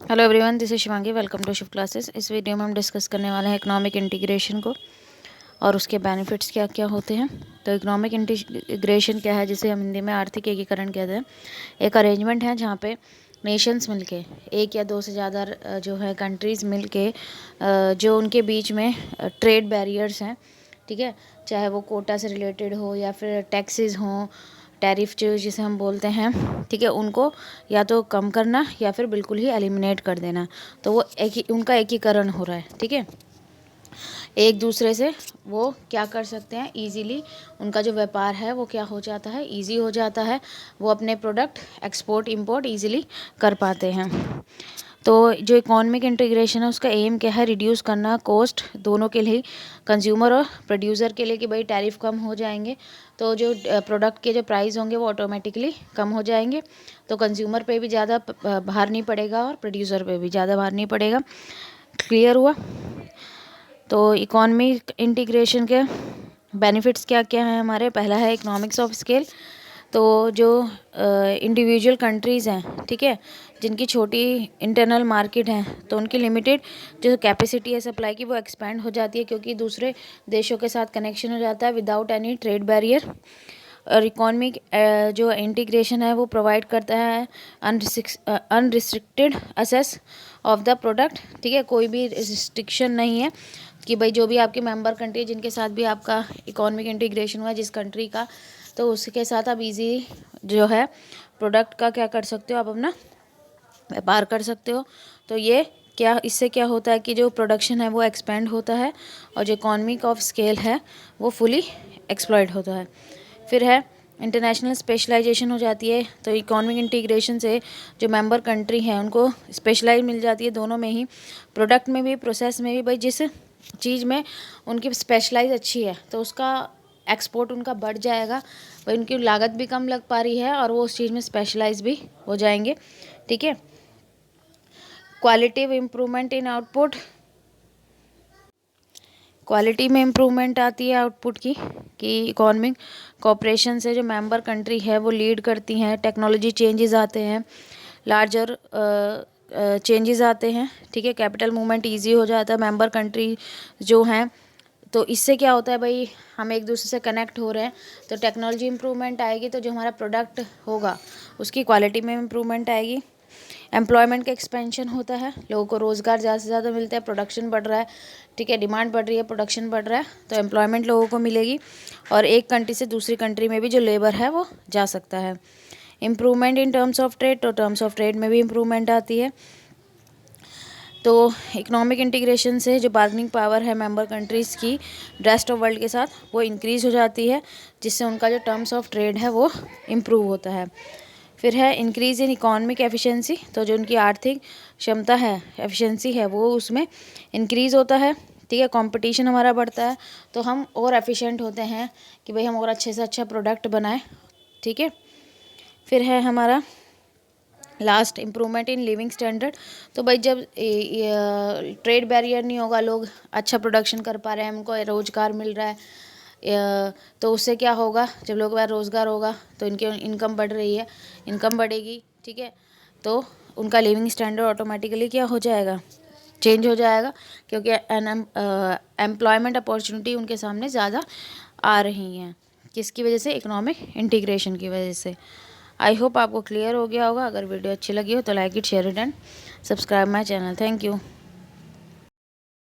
Hello everyone, this is Shivangi. Welcome to Shiv classes. इस video में हम डिस्कस करने वाले हैं इकोनॉमिक इंटीग्रेशन को और उसके बेनिफिट्स क्या क्या होते हैं। तो इकोनॉमिक इंटीग्रेशन क्या है, जिसे हम हिंदी में आर्थिक एकीकरण कहते हैं। एक अरेंजमेंट है जहाँ पे नेशंस मिलके, एक या दो से ज़्यादा जो है कंट्रीज़ मिलके, जो उनके बीच में ट्रेड बैरियर्स हैं, ठीक है, चाहे वो कोटा से रिलेटेड हो या फिर टैक्सेस हों, टैरिफ जो जिसे हम बोलते हैं, ठीक है, उनको या तो कम करना या फिर बिल्कुल ही एलिमिनेट कर देना। तो वो उनका एकीकरण हो रहा है, ठीक है। एक दूसरे से वो क्या कर सकते हैं, इजीली उनका जो व्यापार है वो क्या हो जाता है, इजी हो जाता है। वो अपने प्रोडक्ट एक्सपोर्ट इंपोर्ट इजीली कर पाते हैं। तो जो इकोनॉमिक इंटीग्रेशन है उसका एम क्या है, रिड्यूस करना कॉस्ट दोनों के लिए, कंज्यूमर और प्रोड्यूसर के लिए, कि भाई टैरिफ कम हो जाएंगे तो जो प्रोडक्ट के जो प्राइस होंगे वो ऑटोमेटिकली कम हो जाएंगे। तो कंज्यूमर पे भी ज़्यादा भार नहीं पड़ेगा और प्रोड्यूसर पे भी ज़्यादा भार नहीं पड़ेगा। क्लियर हुआ। तो इकोनॉमिक इंटीग्रेशन के बेनिफिट्स क्या क्या हैं हमारे। पहला है इकोनॉमिक्स ऑफ स्केल। तो जो इंडिविजुअल कंट्रीज़ हैं, ठीक है, जिनकी छोटी इंटरनल मार्केट है, तो उनकी लिमिटेड जो कैपेसिटी है सप्लाई की वो एक्सपैंड हो जाती है, क्योंकि दूसरे देशों के साथ कनेक्शन हो जाता है विदाउट एनी ट्रेड बैरियर। और इकोनॉमिक जो इंटीग्रेशन है वो प्रोवाइड करता है unrestricted access of the product, ठीक है, कोई भी रिस्ट्रिक्शन नहीं है कि भाई जो भी आपके मेंबर कंट्री जिनके साथ भी आपका इकोनॉमिक इंटीग्रेशन हुआ जिस कंट्री का, तो उसके साथ आप इजी जो है प्रोडक्ट का क्या कर सकते हो, आप अपना व्यापार कर सकते हो। तो ये क्या, इससे क्या होता है कि जो प्रोडक्शन है वो एक्सपेंड होता है और जो इकोनॉमिक ऑफ स्केल है वो फुली एक्सप्लॉयट होता है। फिर है इंटरनेशनल स्पेशलाइजेशन हो जाती है। तो इकोनॉमिक इंटीग्रेशन से जो मेंबर कंट्री हैं उनको स्पेशलाइज मिल जाती है दोनों में ही, प्रोडक्ट में भी प्रोसेस में भी। भाई जिस चीज़ में उनकी स्पेशलाइज अच्छी है तो उसका एक्सपोर्ट उनका बढ़ जाएगा, भाई उनकी लागत भी कम लग पा रही है और वो उस चीज़ में स्पेशलाइज भी हो जाएंगे, ठीक है। Qualitative improvement in output, quality में इम्प्रूवमेंट आती है आउटपुट की, कि इकोनॉमिक कोऑपरेशन से जो मेंबर कंट्री है वो लीड करती हैं, टेक्नोलॉजी चेंजेस आते हैं, लार्जर चेंजेस आते हैं, ठीक है, कैपिटल मूवमेंट इजी हो जाता है मेंबर कंट्री जो हैं। तो इससे क्या होता है, भाई हम एक दूसरे से कनेक्ट हो रहे हैं तो टेक्नोलॉजी इम्प्रूवमेंट आएगी, तो जो हमारा प्रोडक्ट होगा उसकी क्वालिटी में इम्प्रूवमेंट आएगी। एम्प्लॉयमेंट का एक्सपेंशन होता है, लोगों को रोज़गार ज़्यादा से ज़्यादा मिलता है, प्रोडक्शन बढ़ रहा है, ठीक है, डिमांड बढ़ रही है, प्रोडक्शन बढ़ रहा है, तो एम्प्लॉयमेंट लोगों को मिलेगी और एक कंट्री से दूसरी कंट्री में भी जो लेबर है वो जा सकता है। Improvement in terms of trade, तो टर्म्स ऑफ ट्रेड में भी इम्प्रूवमेंट आती है। तो इकोनॉमिक इंटीग्रेशन से जो बार्गेनिंग पावर है मेंबर कंट्रीज़ की रेस्ट ऑफ वर्ल्ड के साथ वो इंक्रीज़ हो जाती है, जिससे उनका जो टर्म्स ऑफ ट्रेड है वो इम्प्रूव होता है। फिर है इंक्रीज़ इन इकोनॉमिक एफिशिएंसी। तो जो उनकी आर्थिक क्षमता है, एफिशिएंसी है, वो उसमें इंक्रीज़ होता है, ठीक है, कंपटीशन हमारा बढ़ता है तो हम और एफिशिएंट होते हैं कि भाई हम और अच्छे से अच्छा प्रोडक्ट बनाएं, ठीक है। फिर है हमारा last improvement in living standard. तो भाई जब ट्रेड बैरियर नहीं होगा, लोग अच्छा प्रोडक्शन कर पा रहे हैं, हमको रोज़गार मिल रहा है, तो उससे क्या होगा, जब लोगों के पास रोज़गार होगा तो इनकी इनकम बढ़ रही है, इनकम बढ़ेगी, ठीक है, तो उनका लिविंग स्टैंडर्ड ऑटोमेटिकली क्या हो जाएगा, चेंज हो जाएगा, क्योंकि एम्प्लॉयमेंट अपॉर्चुनिटी उनके सामने ज़्यादा आ रही हैं। किसकी वजह से, इकोनॉमिक इंटीग्रेशन की वजह से। आई होप आपको क्लियर हो गया होगा। अगर वीडियो अच्छी लगी हो तो like it, share it and subscribe my channel. Thank you.